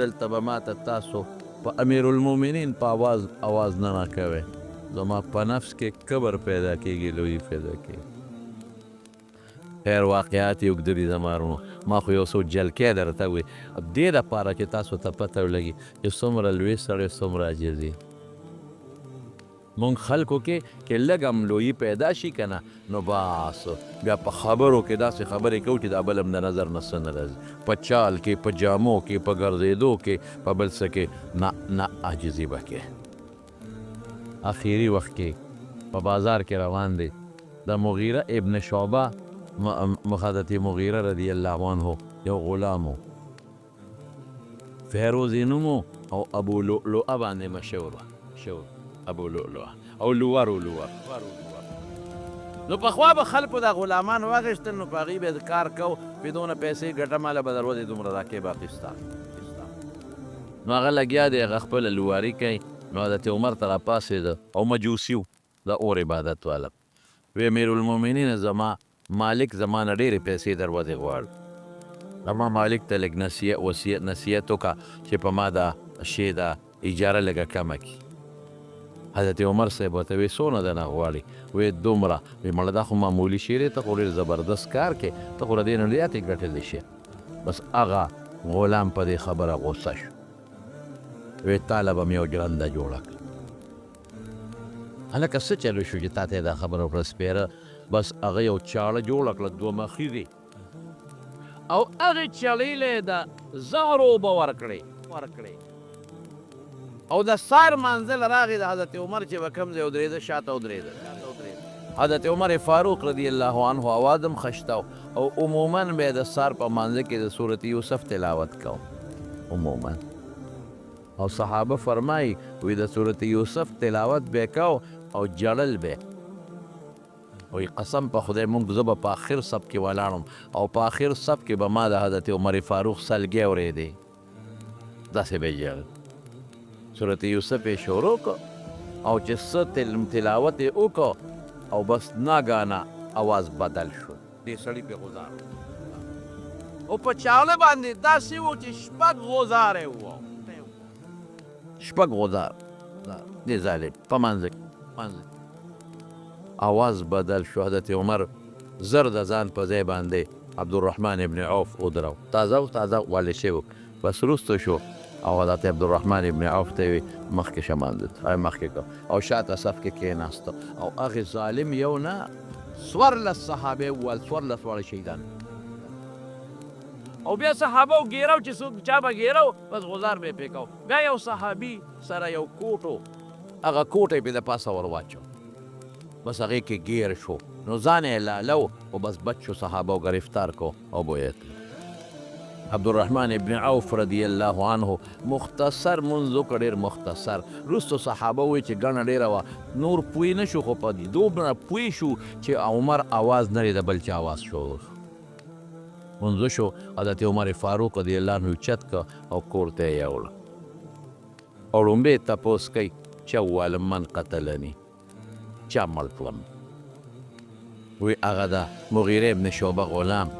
دلته به ماته تاسو په امیرالمؤمنین په اواز نه راکوئ زما په نفس کې کبر پیدا کېږي لوی پیدا کېږي خیر واقعات یې اوږده دي زما ورونو ما خو یو څو جلکې درته ووایي دې دپاره چې تاسو ته پته ولګي چې څومره لوی سړی څومره عاجز دي مونږ خلکو کې لږ هم لویي پیدا شي که نه نو بس بیا په خبرو کې داسې خبرې کوو چې دا بل هم د نظر نه څه نه راځي په چال کې په جامو کې په ګرځېدو کې په بل څه کې نه عاجزي به کې اخري وخت کې په بازار کې روان دی د مغیره ابن شعبه حضرت مغیره رضی الله عنه یو غلام و فیروزي نوم او ابو لؤلؤه باندې مشهور ابو لؤلؤه او لوور نو پخوا به خلکو دا غلامان واخیستل نو په هغې به کار کو پې دونه پیسې ګټه ماله به دروازې دومره راکې به اخیسته نو هغه لګیا دی هغه خپله لواري کوي نو حضرت عمر ته راپاڅېده او مجوسي و د اور عبادت والا وی امیرالمؤمنین زما مالک زما نه ډېرې پیسې دروازې غواړي زما مالک ته لږ نصیحت وکړه چې په ما دا شی دا اجاره لږه کمه کړي حضرت عمر صاحب ورته وی څونه دنه غواړي وی دومره وی مړه دا خو معمولي شی دی ته خو ډېر زبردست کار کې ته خو له دې نه زیاتې ګټلی شي بس هغه غلام په دې خبره غوسه شو وی تاله به مې یو جرنده جوړه کړه هلکه څه چلو شو چې تا ته یې دا خبره وکړه سپېره بس هغه یو چاړه جوړه کړه دوه مخي دي او هغې چړې له یې د زهر اوبه ورکړې او د سار منزل راغی د حضرت عمر چې به کوم ځای ودرېده شاته ودرېده حضرت عمر فاروق رضی الله عنه آواز هم خشته او عموما به یې د سار په منځه کې د صورت یوسف تلاوت کو عموما او صحابه فرمایي وی د صورت یوسف تلاوت به کو او جړل به وی قسم په خدای مونږ زه به په آخر صف کې ولاړم او په آخر صف کې به ما د حضرت عمر فاروق سلګۍ اورېدې داسې به ژړل صورت یوسف یې شروع کو او چې څه تلاوت یې وکړو او بس ناګانه اواز بدل شو دې سړي پې غوزار او په چاله باندې داسې و چې شپږ غوزار یې وو شپږ غوزار دې ظالم په منځ اواز بدل شو حضرت عمر زر د ځان په ځای باندې عبدالرحمن ابن عوف ودرو تازه والي شوی بس وروسته شو او حضرت عبدالرحمن ابن عوف ته وی مخکې شه مانځه مخکې کړه او شاته صف کې کېناسته او هغې ظالم یو نه څوارلس صحابه وویل څوارلس واړه شهیدان او بیا صحابه و ګیرو چې څوک چا به ګیرو بس غزار به یې پرې کو بیا یو صحابي سره یو کوټ هغه کوټ یې پې د پاسه ور واچو بس هغې کې ګیر شو نو ځان یې لالو او بس بچ شو صحابه و گرفتار کو او بویت عبدالرحمن ابن عوف رضی الله عنه مختصر منځ وکړ ډېر مختصر وروستو صحابه وایي چې ګڼه ډېره وه نور پوه نه شو خو په دومره پوه شو چې عمر اواز نه د بل چا اواز شو منځ شو حضرت عمر فاروق رضی الله عنه اوچت که او کور ته یې یوړه او لومبې تپوس کوي چې وویل من قتلني چا مړ کړم وی هغه د مغیره ابن شعبه غلام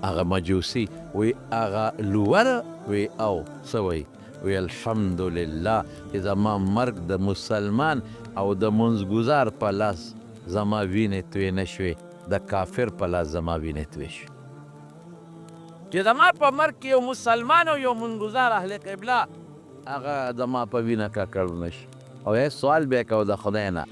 هغه مجوسی وی هغه لوره وی او څه وی وی الحمدلله چې زما مرګ د مسلمان او د منځګزار په لاس زما وینې توی نه شوې د کافر په لاس زما وینې توی شوې چې زما په مرګ کې یو مسلمان او یو منځګزار اهل قبله هغه زما په وینه ککړ نه شي او یې سوال به یې کو د خدای نه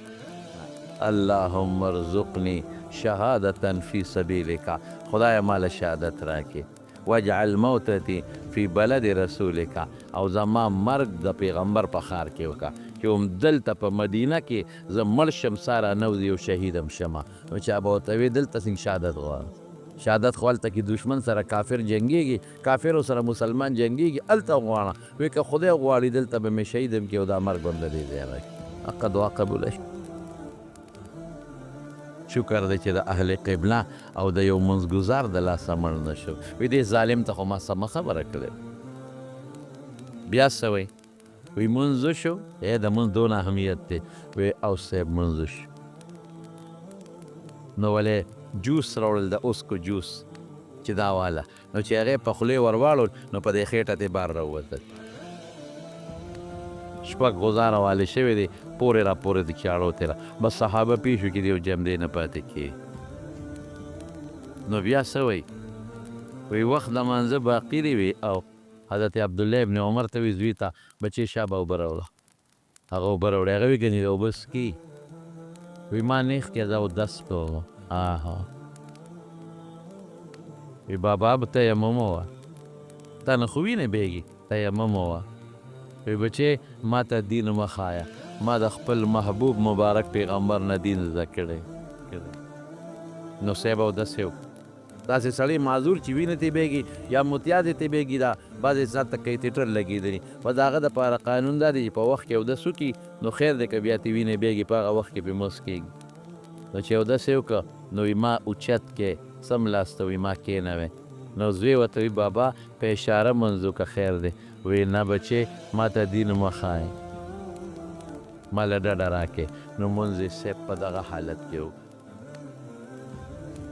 اللهم ارزقني شهادة في سبيلك خدای مال شهادت راکې واجعل موتتي في بلد رسولك او زما مرګ د پیغمبر په ښار کې وکړه چې هم دلته په مدینه کې زه مړ شم ساره نوځي او شهیدم شمه نو چا به ورته وي دلته څنګه شهادت غواړه شهادت خو هلته کې دشمن سره کافر جنګېږي کافرو سره مسلمان جنګېږي هلته غواړه وایي که خدای غواړي دلته به مې شهیدم کې او دا مرګ به هم د دې ځای راکړي حقه دعا قبوله شي شکر دی چې د اهل قبله او د یو منځګزار د لاسه مړ نه شو وی دې ظالم ته خو ما سمه خبره کړې بیا څه وی وی منځ شو د منځ دونه اهمیت دی وی او صاحب منځ شو نو ولې جوس راوړل د اوسکو جوس چې دا واله نو چې هغې په خولې ور واړول نو په دې خېټه دې بار راووتل شپږ غزاره والې شوې دی پورې را پورې د چاړو تېره بس صحابه پوه شو چې د یو جمدې نه پاتې کېږي نو بیا څه وایي وایي وخت د مانځه باقي دی وي او حضرت عبدالله ابن عمر ته وایي زوی ته بچې شابه اوبه راوړه هغه اوبه راوړې هغه وایي ګنې د اوبه څکي وایي ما نیخ کې زه اودس کوم وایي بابا به تیمم ووه تا نه خو وینې بیږي تیمم ووه وی بچې ما ته دین مه ښایه ما د خپل محبوب مبارک پیغمبر نه دین زده کړی نو صاحب اودس یې داسې سړی معذور چې وینې ترې بیږي یا متیازې ترې بیږي دا بعضې ځان ته کیتیټر لګېدلي بس د هغه دپاره قانون دا دی چې په وخت کې اودس وکړي نو خیر دی که بیا ترې وینې بیږي په هغه وخت کې پرې مس کېږي نو چې اودس یې وکړه نو وي ما اوچت کې سملاسته وي ما کېنوې نو زوی ورته وي بابا په اشاره منځ وکړه خیر دی وی نه بچې ما ته دین مه ښایې ما له ډډه راکې نو مونځ یې صاحب په دغه حالت کې و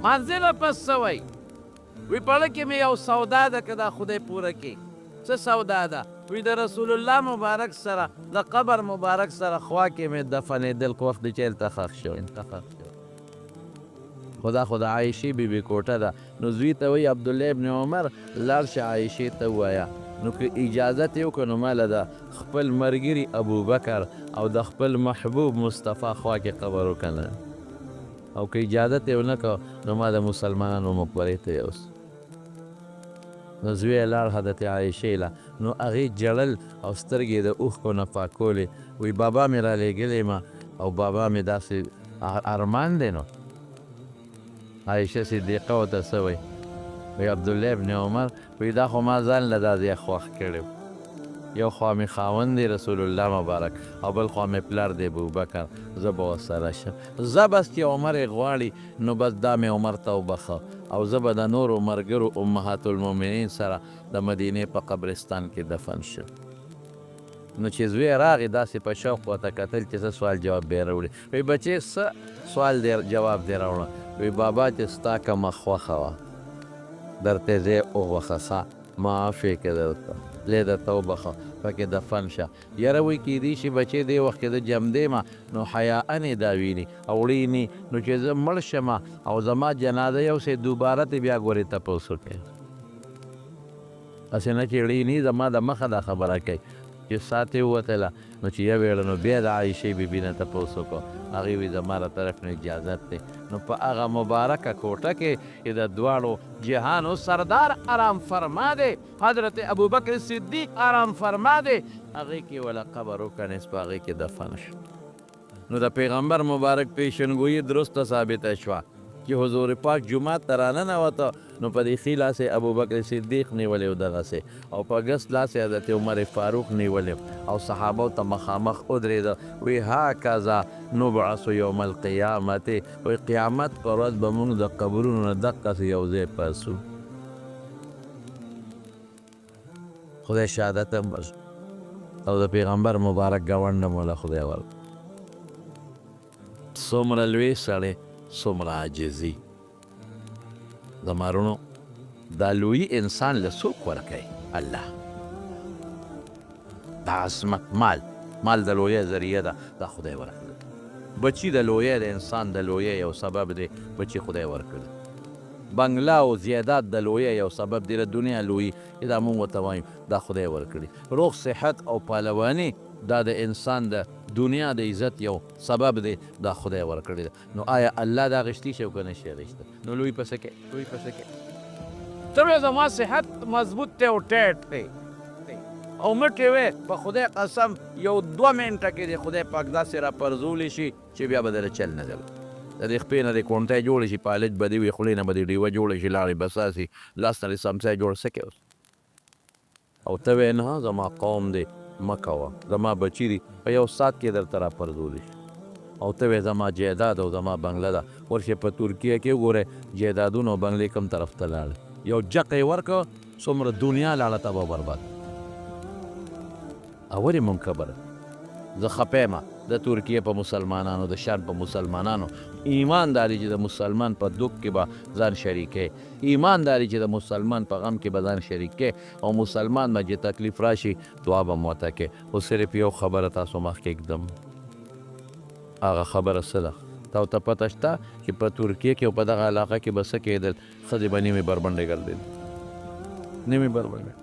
مانځه نه پس څه وایي وی پړه کې مې یو سودا ده که دا خدای پوره کړي څه سودا ده وی د رسول الله مبارک سره د قبر مبارک سره خوا کې مې دفنېدل خو وخت دی چې هلته ښخ شو خدا عایشې بیبي کوټه ده نو زوی ته وایي عبدالله ابن عمر لاړ شه عایشې ته ووایه نو که اجازت یې وکړه نو ما له د خپل ملګري ابوبکر او د خپل محبوب مصطفی خوا کې قبر وکنه او که اجازت یې ونه کړه نو ما د مسلمانانو مقبرې ته یوس نو زوی یې لاړ حضرت عایشې له نو هغې جړل او سترګې د اوښکو نه پاکولې وی بابا مې رالیږلی ما او بابا مې داسې ارمان دی نو عایشه صدیقه ورته څه وایي وی عبدالله ابن عمر وی دا خو ما ځان له دا ځای خوښ کړی یو خوا مې خاوند دی رسول الله مبارک او بل خوا مې پلار دی ابوبکر زه به ورسره شم زه بس چې عمر یې غواړي نو بس دا مې عمر ته وبخه او زه به د نورو ملګرو امهات المؤمنین سره د مدینې په قبرستان کې دفن شم نو چې زوی راغی داسې په شوق ورته کتل چې څه سوال جواب به یې راوړي وی بچې څه سوال دی جواب دی راوړه وی بابا چې ستا کومه خوښه وه درته ځای وبخښه معاف یې کړه درته لی درته وبخښه پکې دفن شه. یاره وایي کیدای شي بچې دې وخت کې د جمدې ما نو حیاءن یې دا ویني او وړیني نو چې زه مړ شم او زما جنازه یوسې دوباره ترې بیا ګورې تپوس وکړې. هسې نه چې وړیني زما د مخه دا خبره کوي چې ساعت یې ووتله نو چې یو ویړه نو بیا د عایشې بیبي نه تپوس وکړو. هغې وایي زما له طرف نه اجازت دی. نو په هغه مبارکه کوټه کې د دواړو جهانو سردار آرام فرما دی، حضرت ابوبکر صدیق آرام فرما دی، هغې کې وله قبر وکنیس په هغې کې دفن شو. نو د پیغمبر مبارک پیشنګویي درسته ثابته شوه چې حضور پاک جومات ته راننوته نو په دې ښي لاس یې ابوبکر صدیق نیولی و دغسې او په ګس لاس یې حضرت عمر فاروق نیولی او صحابو ته مخامخ ودرېده. وی هاکذا نبعث یوم القیامت، وی قیامت په ورځ به موږ د قبرونو نه دقسې یو ځای پاسو. خدای شهادت هم ورکړ او د پیغمبر مبارک ګاونډ هم وله خدای ورکړ. څومره لوی سړی څومره عاجزي. زما وروڼو دا لوی انسان له څوک ورکوي؟ الله. دا عظمت مال د لویۍ ذریعه ده، دا خدای ورکړي. بچي د لویۍ د انسان د لویۍ یو سبب دی، بچي خدای ورکړي. بنګله او زیادات د لویۍ یو سبب دی، د دنیا لویي دا مونږ ورته وایو دا خدای ورکړي. روغ صحت او پهلواني دا د انسان د دنیا د عزت یو سبب دی، دا خدای ورکړی دی. نو آیا الله دا غشتي شي او که نه شي اغېستی؟ نو لوی پسې کې ته وایې زما صحت مضبوط دی او ټیټ دی او مټې وې په خدای قسم یو 2 منټه کې د خدای پاک داسې راپرځولی شي چې بیا به دله چل نه ځل. د دې خپې نه د کونټی جوړه شي، پالج به دې وي، خولې نه به دې ډیوه جوړه شي، لاړې بساسي، لاس نه دې سمڅی جوړ څه کې اوس؟ او ته وایې نه زما قوم دی مه کوه، زما بچي دي په یو ساعت کې درته راپرځولی شي. او ته وایې زما جایداد او زما بنګله ده. ورشئ په ترکیه کې وګورئ جایدادونه او بنګلې کوم طرف ته لاړې، یو جق یې ورکړه څومره دنیا لاړه تباه برباد. ولې مونږ خبره زه خپه یم د ترکیې په مسلمانانو، د شام په مسلمانانو. ایمان داري چې د مسلمان په دک کې به ځان شریکې، ایمان داري چې د مسلمان په غم کې به ځان شریکې او مسلمان به چې تکلیف راشي دعا به مو ورته کې. خو صرف یو خبره تاسو مخکې ږدم، هغه خبره څه ده؟ تاسو ته پته شته چې په ترکیې کې او په دغه علاقه کې به څه کېدل؟ ښځې به نیمې بربنډې ګرځېدې، نیمې بربنډې.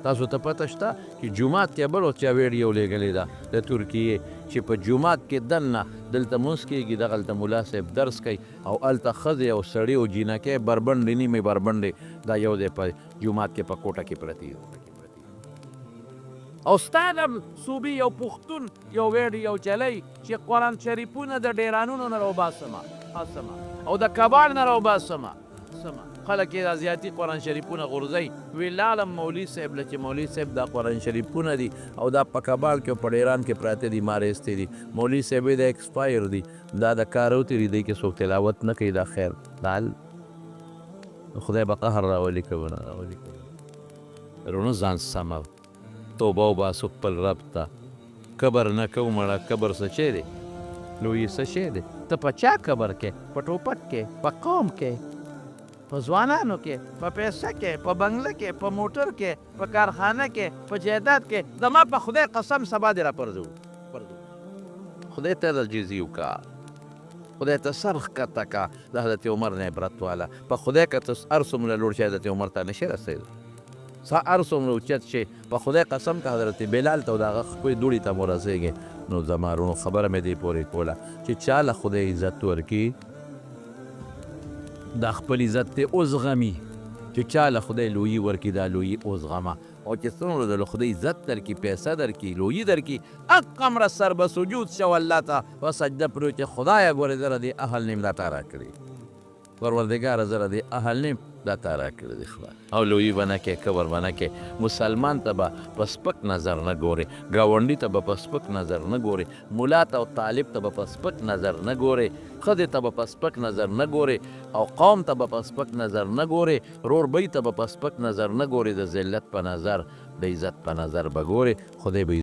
تاسو ته پته شته چې جومات کې بل چا ویډیو لېږلې ده د ترکیې چې په جومات کې دننه دلته مونځ کېږي، دغلته ملا صاحب درس کوي او هلته ښځې او سړي او جینکۍ بربنډې نیمې بربنډې دا یو دی په جومات کې په کوټه کې پرتې دي. او ستا د صوبې یو پښتون یو ویډیو چلی چې قرآن شریفونه د ډیرانونو نه راوباسمه او د کباړ نه راوباسمه، خلک یې دا زیاتي قرآن شریفونه غورځوي. وی لالم مولوي صاحب له چې مولوي صاحب دا قرآن شریفونه دي او دا په کباړ کې او په ډیران کې پراته دي، ما رایستې دي. مولوي صاحب یې دا ایکسپایر دي، دا د کار وتېري دی کې څوک تلاوت نه کوي. دا خیر دال خدای به قهر راولي که ونه راولي. وروڼو ځان سمه توبه وباسو خپل رب ته. کبر نه کوو مړه، کبر څه شی دی؟ لوی څه شی دی؟ ته په چا کبر کې؟ په ټوپک کې، په قوم کې، په ځوانانو کې، په پیسه کې، په بنګله کې، په موټر کې، په کارخانه کې، په جایداد کې. زما په خدای قسم سبا دې راپرځو. خدای ته عاجزي وکړه، خدای ته سر ښکته کړه د حضرت عمر نه عبرت واله. په خدای که ته هر څومره لوړ شي حضرت عمر ته نشي رسېدلی، هر څومره اوچت شي. په خدای قسم که حضرت بلال ته او د هغه خپلې دوړې ته مو رسېږي. نو زما وروڼو خبره مې دې پورې کوله چې چا له خدای عزت ورکړي دا خپل عزت ته وزغمي، چې چا له خدای لویي ورکړي دا لویي وزغمه. او چې څومره د له خدای عزت درکړي، پیسه درکړي، لویي درکړي، هغومره سر به سجود شو الله ته په سجده پرېږدي چې خدایه ګورې زه دې اهل نیم دا تا راکړي، پروردګاره زه دې اهل نیم دا تا راکړي دي خدای. او لویي به نه کې، کبر به نه کې. مسلمان ته به په سپک نظر نه ګورې، ګاونډي ته به په سپک نظر نه ګورې، ملا ته او طالب ته به په سپک نظر نه ګورې، ښځې ته به په سپک نظر نه ګورې، او قوم ته به په سپک نظر نه ګورې، رور بی ته به په سپک نظر نه ګورې. د ذلت په نظر، د عزت په نظر به ګورې. خدای به